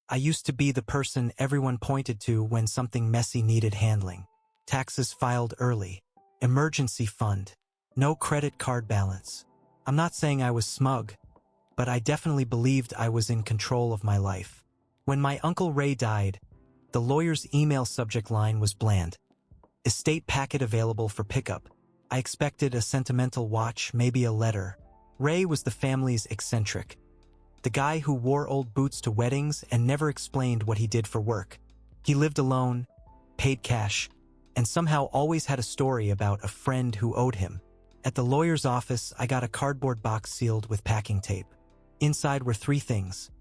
I used to be the person everyone pointed to when something messy needed handling. Taxes filed early. Emergency fund. No credit card balance. I'm not saying I was smug, but I definitely believed I was in control of my life. When my Uncle Ray died, the lawyer's email subject line was bland. Estate packet available for pickup. I expected a sentimental watch, maybe a letter. Ray was the family's eccentric. The guy who wore old boots to weddings and never explained what he did for work. He lived alone, paid cash, and somehow always had a story about a friend who owed him. At the lawyer's office, I got a cardboard box sealed with packing tape. Inside were 3 things: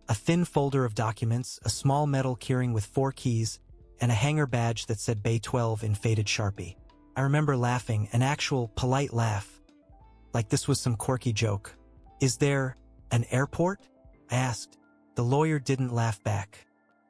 a thin folder of documents, a small metal keyring with 4 keys, and a hangar badge that said Bay 12 in faded Sharpie. I remember laughing, an actual, polite laugh, like this was some quirky joke. "Is there an airport?" I asked. The lawyer didn't laugh back.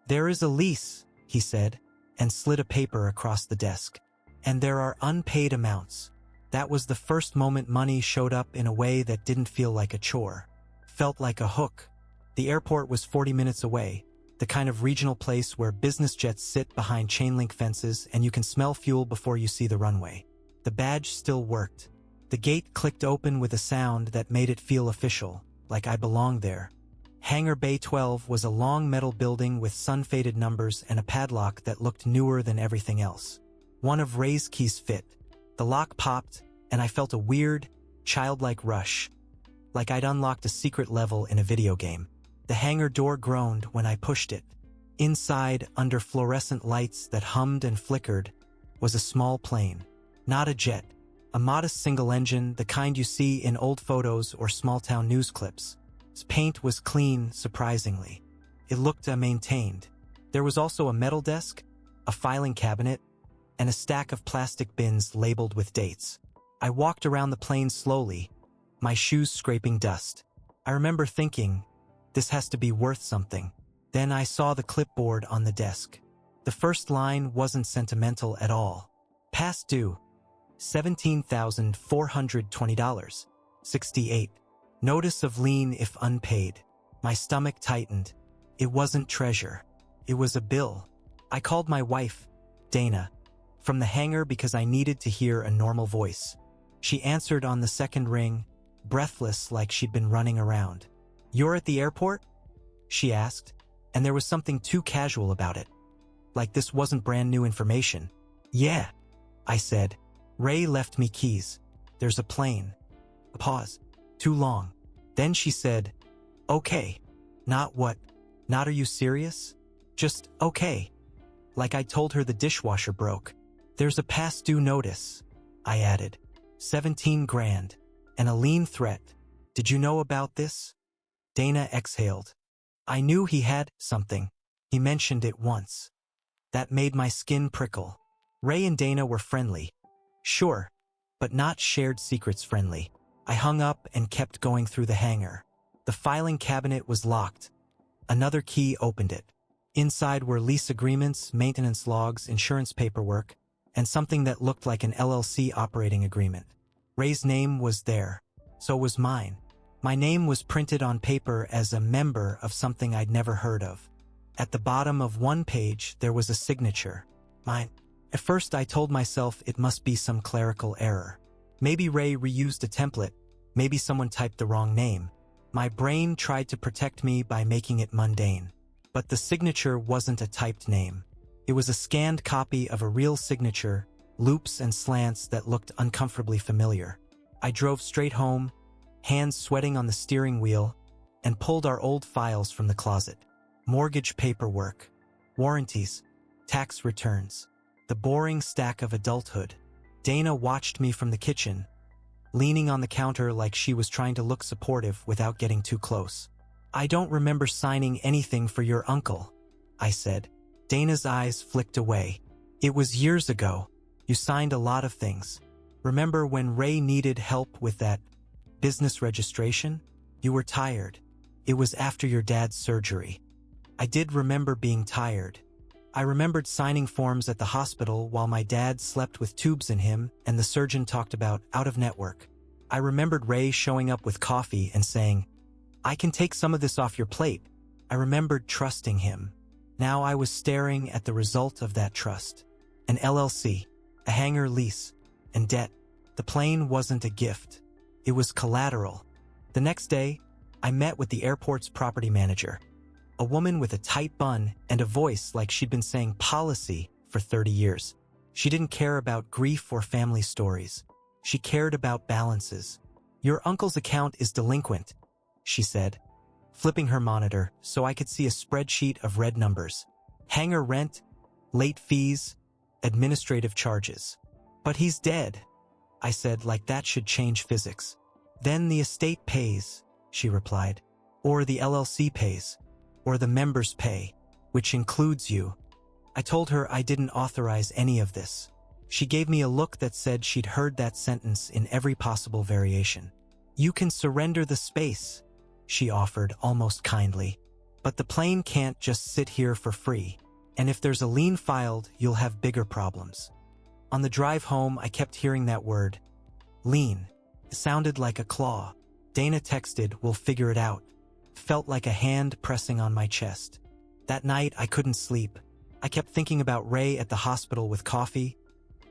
"There is a lease," he said, and slid a paper across the desk. "And there are unpaid amounts." That was the first moment money showed up in a way that didn't feel like a chore. Felt like a hook. The airport was 40 minutes away, the kind of regional place where business jets sit behind chain-link fences and you can smell fuel before you see the runway. The badge still worked. The gate clicked open with a sound that made it feel official, like I belonged there. Hangar Bay 12 was a long metal building with sun-faded numbers and a padlock that looked newer than everything else. One of Ray's keys fit. The lock popped, and I felt a weird, childlike rush, like I'd unlocked a secret level in a video game. The hangar door groaned when I pushed it. Inside, under fluorescent lights that hummed and flickered, was a small plane. Not a jet. A modest single engine, the kind you see in old photos or small-town news clips. Its paint was clean, surprisingly. It looked maintained. There was also a metal desk, a filing cabinet, and a stack of plastic bins labeled with dates. I walked around the plane slowly, my shoes scraping dust. I remember thinking, this has to be worth something. Then I saw the clipboard on the desk. The first line wasn't sentimental at all. Past due, $17,420. 68. Notice of lien if unpaid. My stomach tightened. It wasn't treasure. It was a bill. I called my wife, Dana, from the hangar because I needed to hear a normal voice. She answered on the second ring, breathless like she'd been running around. "You're at the airport?" she asked, and there was something too casual about it. Like this wasn't brand new information. "Yeah," I said. "Ray left me keys. There's a plane." A pause. Too long. Then she said, "Okay." Not what? Not "Are you serious?" Just, "Okay." Like I told her the dishwasher broke. "There's a past due notice," I added. 17 grand. And a lien threat. "Did you know about this?" Dana exhaled. "I knew he had something. He mentioned it once." That made my skin prickle. Ray and Dana were friendly. Sure, but not shared secrets friendly. I hung up and kept going through the hangar. The filing cabinet was locked. Another key opened it. Inside were lease agreements, maintenance logs, insurance paperwork, and something that looked like an LLC operating agreement. Ray's name was there. So was mine. My name was printed on paper as a member of something I'd never heard of. At the bottom of one page, there was a signature. Mine. At first, I told myself it must be some clerical error. Maybe Ray reused a template. Maybe someone typed the wrong name. My brain tried to protect me by making it mundane. But the signature wasn't a typed name. It was a scanned copy of a real signature, loops and slants that looked uncomfortably familiar. I drove straight home, hands sweating on the steering wheel, and pulled our old files from the closet. Mortgage paperwork, warranties, tax returns, the boring stack of adulthood. Dana watched me from the kitchen, leaning on the counter like she was trying to look supportive without getting too close. "I don't remember signing anything for your uncle," I said. Dana's eyes flicked away. "It was years ago. You signed a lot of things. Remember when Ray needed help with that business registration? You were tired. It was after your dad's surgery." I did remember being tired. I remembered signing forms at the hospital while my dad slept with tubes in him and the surgeon talked about out-of-network. I remembered Ray showing up with coffee and saying, "I can take some of this off your plate." I remembered trusting him. Now I was staring at the result of that trust. An LLC, a hangar lease, and debt. The plane wasn't a gift. It was collateral. The next day, I met with the airport's property manager, a woman with a tight bun and a voice like she'd been saying policy for 30 years. She didn't care about grief or family stories. She cared about balances. "Your uncle's account is delinquent," she said, flipping her monitor so I could see a spreadsheet of red numbers. Hangar rent, late fees, administrative charges. "But he's dead," I said, like that should change physics. "Then the estate pays," she replied. "Or the LLC pays. Or the members pay, which includes you." I told her I didn't authorize any of this. She gave me a look that said she'd heard that sentence in every possible variation. "You can surrender the space," she offered almost kindly. "But the plane can't just sit here for free. And if there's a lien filed, you'll have bigger problems." On the drive home, I kept hearing that word. Lien. It sounded like a claw. Dana texted, "We'll figure it out." Felt like a hand pressing on my chest. That night, I couldn't sleep. I kept thinking about Ray at the hospital with coffee,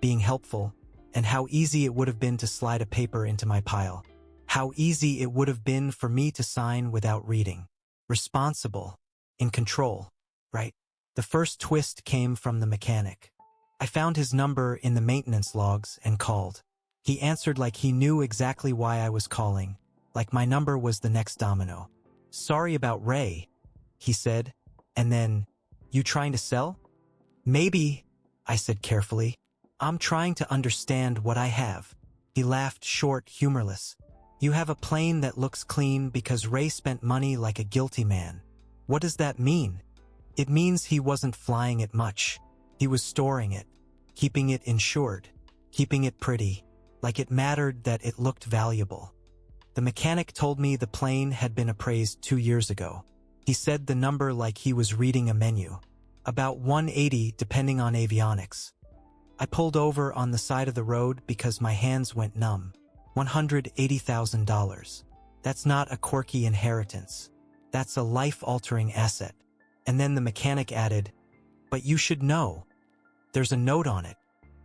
being helpful, and how easy it would have been to slide a paper into my pile. How easy it would have been for me to sign without reading. Responsible. In control. Right? The first twist came from the mechanic. I found his number in the maintenance logs and called. He answered like he knew exactly why I was calling, like my number was the next domino. "Sorry about Ray," he said, and then, "You trying to sell?" "Maybe," I said carefully. "I'm trying to understand what I have." He laughed short, humorless. "You have a plane that looks clean because Ray spent money like a guilty man." "What does that mean?" "It means he wasn't flying it much. He was storing it, keeping it insured, keeping it pretty, like it mattered that it looked valuable." The mechanic told me the plane had been appraised 2 years ago. He said the number like he was reading a menu. About 180 depending on avionics. I pulled over on the side of the road because my hands went numb. $180,000. That's not a quirky inheritance. That's a life-altering asset. And then the mechanic added, "But you should know. There's a note on it."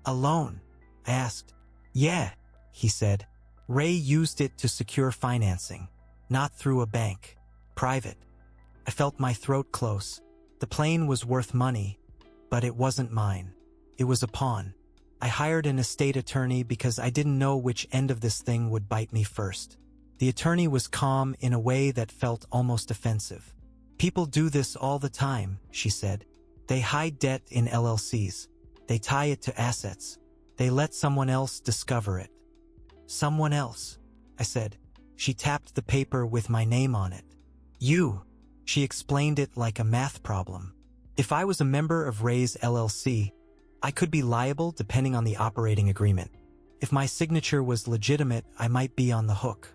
"A loan?" I asked. "Yeah," he said. "Ray used it to secure financing. Not through a bank. Private." I felt my throat close. The plane was worth money, but it wasn't mine. It was a pawn. I hired an estate attorney because I didn't know which end of this thing would bite me first. The attorney was calm in a way that felt almost offensive. "People do this all the time," she said. "They hide debt in LLCs. They tie it to assets. They let someone else discover it." "Someone else," I said. She tapped the paper with my name on it. "You." She explained it like a math problem. If I was a member of Ray's LLC, I could be liable depending on the operating agreement. If my signature was legitimate, I might be on the hook.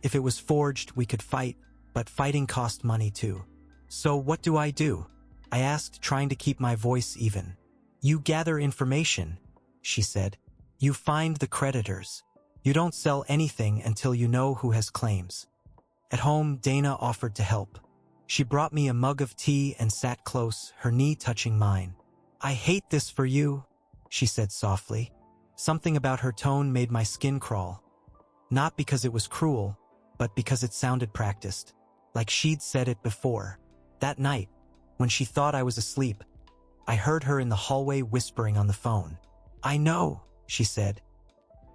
If it was forged, we could fight, but fighting cost money too. "So what do I do?" I asked, trying to keep my voice even. "You gather information," she said. "You find the creditors. You don't sell anything until you know who has claims." At home, Dana offered to help. She brought me a mug of tea and sat close, her knee touching mine. "I hate this for you," she said softly. Something about her tone made my skin crawl. Not because it was cruel, but because it sounded practiced, like she'd said it before. That night, when she thought I was asleep, I heard her in the hallway whispering on the phone. "I know," she said.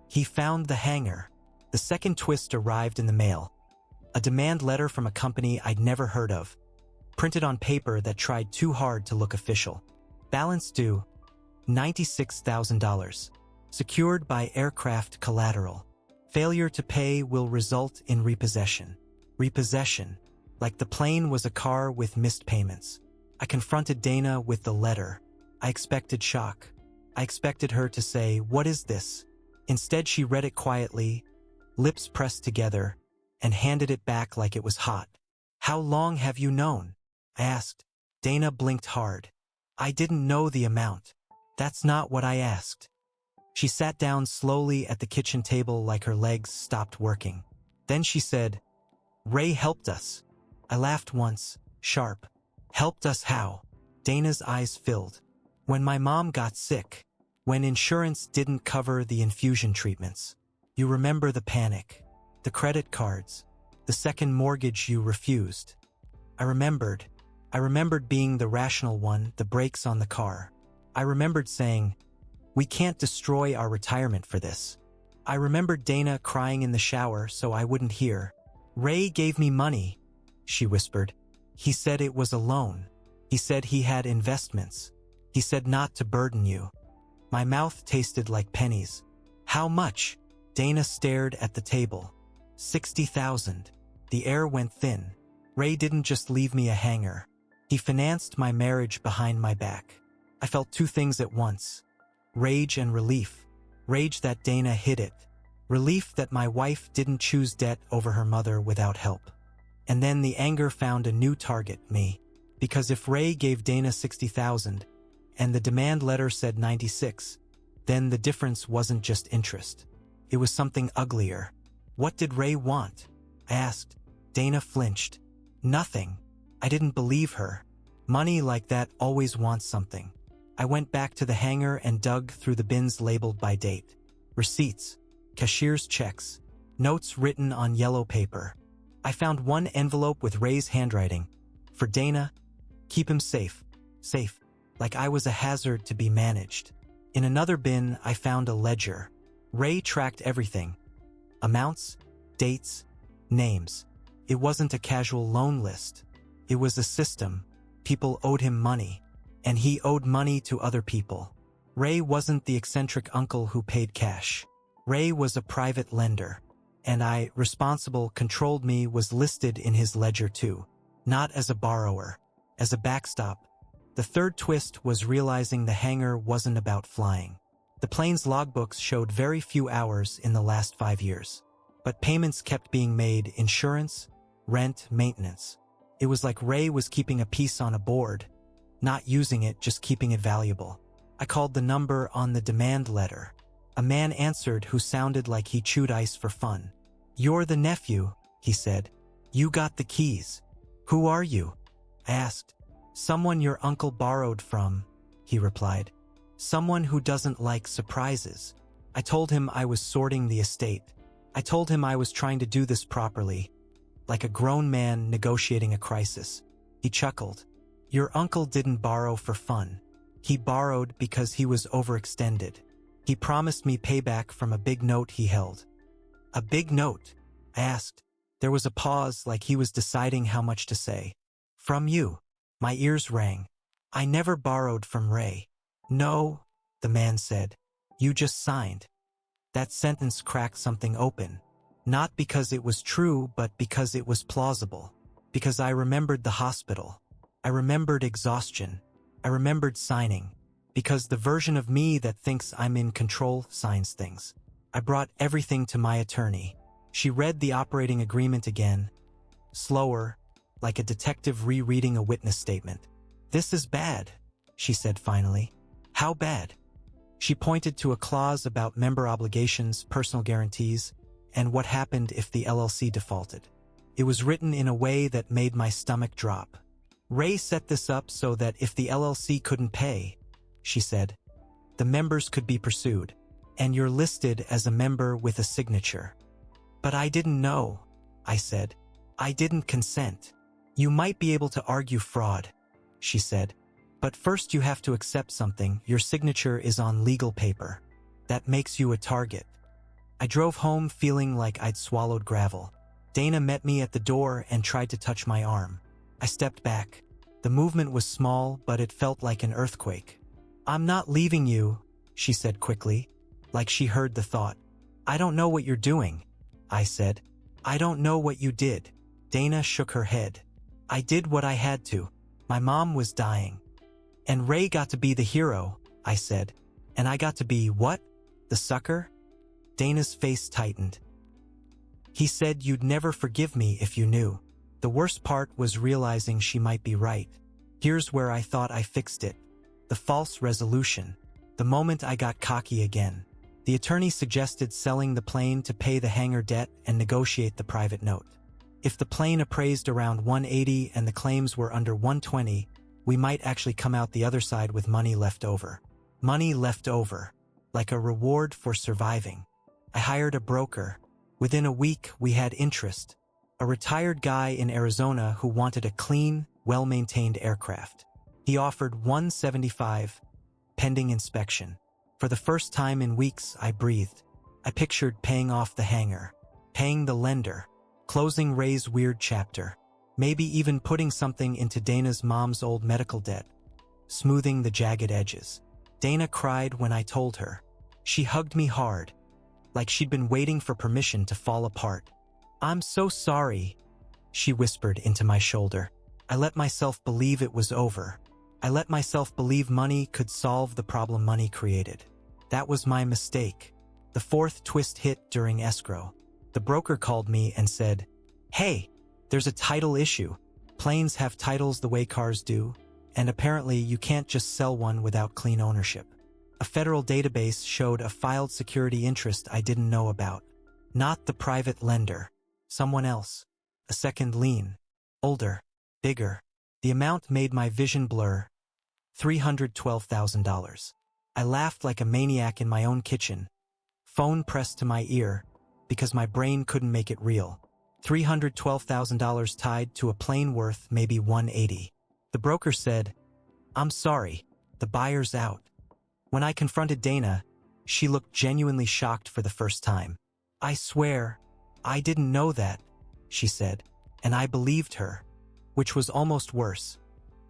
He found the hangar. The second twist arrived in the mail. A demand letter from a company I'd never heard of, printed on paper that tried too hard to look official. Balance due, $96,000. Secured by aircraft collateral. Failure to pay will result in repossession. Repossession. Like the plane was a car with missed payments. I confronted Dana with the letter. I expected shock. I expected her to say, "What is this?" Instead, she read it quietly, lips pressed together, and handed it back like it was hot. "How long have you known?" I asked. Dana blinked hard. "I didn't know the amount." "That's not what I asked." She sat down slowly at the kitchen table like her legs stopped working. Then she said, "Ray helped us." I laughed once, sharp. Helped us how? Dana's eyes filled. When my mom got sick. When insurance didn't cover the infusion treatments. You remember the panic. The credit cards. The second mortgage you refused. I remembered being the rational one, the brakes on the car. I remembered saying, "We can't destroy our retirement for this." I remembered Dana crying in the shower so I wouldn't hear. "Ray gave me money," she whispered. "He said it was a loan. He said he had investments. He said not to burden you." My mouth tasted like pennies. "How much?" Dana stared at the table. 60,000. The air went thin. Ray didn't just leave me a hangar. He financed my marriage behind my back. I felt two things at once. Rage and relief. Rage that Dana hid it. Relief that my wife didn't choose debt over her mother without help. And then the anger found a new target, me. Because if Ray gave Dana 60,000, and the demand letter said 96, then the difference wasn't just interest. It was something uglier. What did Ray want? I asked. Dana flinched. Nothing. I didn't believe her. Money like that always wants something. I went back to the hangar and dug through the bins labeled by date. Receipts, cashier's checks, notes written on yellow paper. I found one envelope with Ray's handwriting. For Dana, keep him safe. Safe. Like I was a hazard to be managed. In another bin, I found a ledger. Ray tracked everything. Amounts, dates, names. It wasn't a casual loan list. It was a system. People owed him money. And he owed money to other people. Ray wasn't the eccentric uncle who paid cash. Ray was a private lender. And I, responsible, controlled me, was listed in his ledger too. Not as a borrower. As a backstop. The third twist was realizing the hangar wasn't about flying. The plane's logbooks showed very few hours in the last 5 years. But payments kept being made: insurance, rent, maintenance. It was like Ray was keeping a piece on a board, not using it, just keeping it valuable. I called the number on the demand letter. A man answered who sounded like he chewed ice for fun. "You're the nephew," he said. "You got the keys. Who are you?" I asked. "Someone your uncle borrowed from," he replied. "Someone who doesn't like surprises." I told him I was sorting the estate. I told him I was trying to do this properly, like a grown man negotiating a crisis. He chuckled. "Your uncle didn't borrow for fun. He borrowed because he was overextended. He promised me payback from a big note he held." "A big note?" I asked. There was a pause, like he was deciding how much to say. "From you." My ears rang. "I never borrowed from Ray." "No," the man said. "You just signed." That sentence cracked something open. Not because it was true, but because it was plausible. Because I remembered the hospital. I remembered exhaustion. I remembered signing. Because the version of me that thinks I'm in control signs things. I brought everything to my attorney. She read the operating agreement again. Slower, like a detective rereading a witness statement. "This is bad," she said finally. "How bad?" She pointed to a clause about member obligations, personal guarantees, and what happened if the LLC defaulted. It was written in a way that made my stomach drop. "Ray set this up so that if the LLC couldn't pay," she said, "the members could be pursued, and you're listed as a member with a signature." "But I didn't know," I said. "I didn't consent." "You might be able to argue fraud," she said. "But first you have to accept something. Your signature is on legal paper. That makes you a target." I drove home feeling like I'd swallowed gravel. Dana met me at the door and tried to touch my arm. I stepped back. The movement was small, but it felt like an earthquake. "I'm not leaving you," she said quickly, like she heard the thought. "I don't know what you're doing," I said. "I don't know what you did." Dana shook her head. "I did what I had to. My mom was dying. And Ray got to be the hero," I said. "And I got to be what? The sucker?" Dana's face tightened. "He said you'd never forgive me if you knew." The worst part was realizing she might be right. Here's where I thought I fixed it. The false resolution. The moment I got cocky again. The attorney suggested selling the plane to pay the hangar debt and negotiate the private note. If the plane appraised around 180 and the claims were under 120, we might actually come out the other side with money left over. Money left over, like a reward for surviving. I hired a broker. Within a week, we had interest. A retired guy in Arizona who wanted a clean, well-maintained aircraft. He offered $175, pending inspection. For the first time in weeks, I breathed. I pictured paying off the hangar, paying the lender, closing Ray's weird chapter, maybe even putting something into Dana's mom's old medical debt, smoothing the jagged edges. Dana cried when I told her. She hugged me hard, like she'd been waiting for permission to fall apart. "I'm so sorry," she whispered into my shoulder. I let myself believe it was over. I let myself believe money could solve the problem money created. That was my mistake. The fourth twist hit during escrow. The broker called me and said, "Hey, there's a title issue. Planes have titles the way cars do, and apparently you can't just sell one without clean ownership." A federal database showed a filed security interest I didn't know about. Not the private lender. Someone else. A second lien. Older. Bigger. The amount made my vision blur. $312,000. I laughed like a maniac in my own kitchen. Phone pressed to my ear, because my brain couldn't make it real. $312,000 tied to a plane worth maybe 180. The broker said, "I'm sorry, the buyer's out." When I confronted Dana, she looked genuinely shocked for the first time. "I swear, I didn't know that," she said, and I believed her, which was almost worse,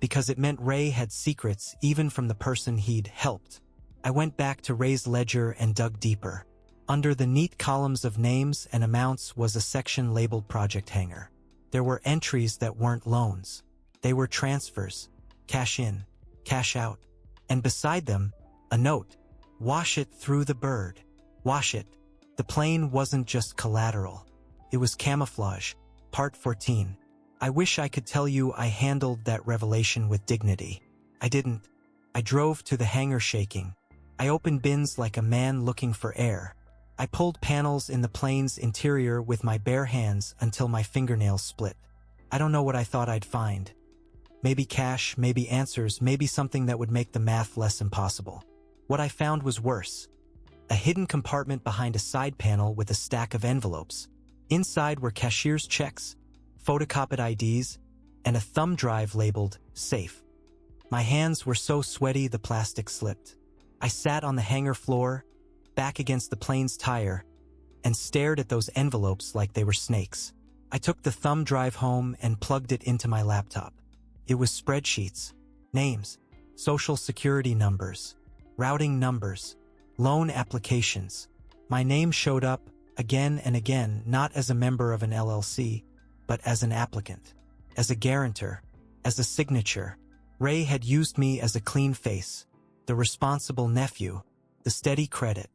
because it meant Ray had secrets even from the person he'd helped. I went back to Ray's ledger and dug deeper. Under the neat columns of names and amounts was a section labeled Project Hangar. There were entries that weren't loans. They were transfers, cash in, cash out, and beside them, a note, "Wash it through the bird. Wash it." The plane wasn't just collateral. It was camouflage. Part 14. I wish I could tell you I handled that revelation with dignity. I didn't. I drove to the hangar shaking. I opened bins like a man looking for air. I pulled panels in the plane's interior with my bare hands until my fingernails split. I don't know what I thought I'd find. Maybe cash, maybe answers, maybe something that would make the math less impossible. What I found was worse. A hidden compartment behind a side panel with a stack of envelopes. Inside were cashier's checks, photocopied IDs, and a thumb drive labeled safe. My hands were so sweaty the plastic slipped. I sat on the hangar floor, back against the plane's tire, and stared at those envelopes like they were snakes. I took the thumb drive home and plugged it into my laptop. It was spreadsheets, names, social security numbers, routing numbers, loan applications. My name showed up again and again, not as a member of an LLC, but as an applicant, as a guarantor, as a signature. Ray had used me as a clean face, the responsible nephew, the steady credit.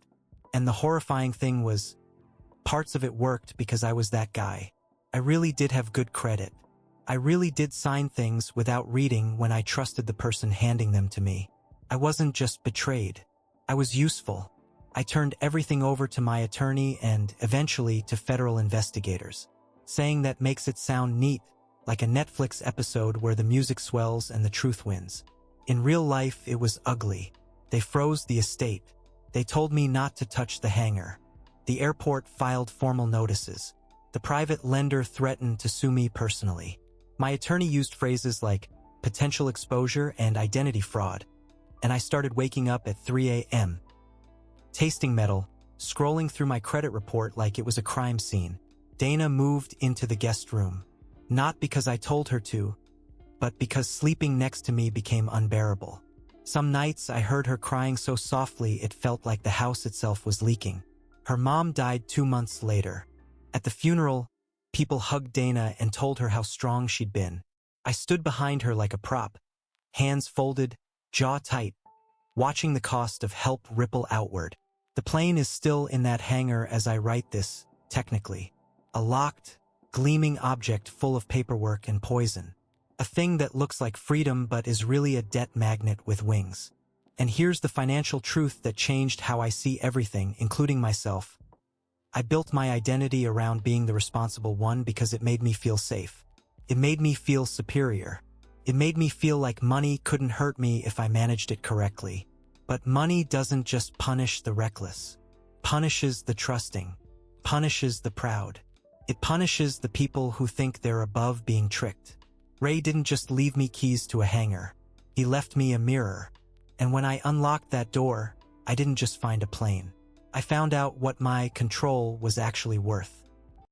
And the horrifying thing was, parts of it worked because I was that guy. I really did have good credit. I really did sign things without reading when I trusted the person handing them to me. I wasn't just betrayed. I was useful. I turned everything over to my attorney and, eventually, to federal investigators. Saying that makes it sound neat, like a Netflix episode where the music swells and the truth wins. In real life, it was ugly. They froze the estate. They told me not to touch the hangar. The airport filed formal notices. The private lender threatened to sue me personally. My attorney used phrases like potential exposure and identity fraud, and I started waking up at 3 a.m. tasting metal, scrolling through my credit report like it was a crime scene. Dana moved into the guest room, not because I told her to, but because sleeping next to me became unbearable. Some nights I heard her crying so softly it felt like the house itself was leaking. Her mom died 2 months later. At the funeral, people hugged Dana and told her how strong she'd been. I stood behind her like a prop, hands folded, jaw tight, watching the cost of help ripple outward. The plane is still in that hangar as I write this, technically. A locked, gleaming object full of paperwork and poison. A thing that looks like freedom but is really a debt magnet with wings. And here's the financial truth that changed how I see everything, including myself. I built my identity around being the responsible one because it made me feel safe. It made me feel superior. It made me feel like money couldn't hurt me if I managed it correctly. But money doesn't just punish the reckless. Punishes the trusting. Punishes the proud. It punishes the people who think they're above being tricked. Ray didn't just leave me keys to a hangar. He left me a mirror. And when I unlocked that door, I didn't just find a plane. I found out what my control was actually worth.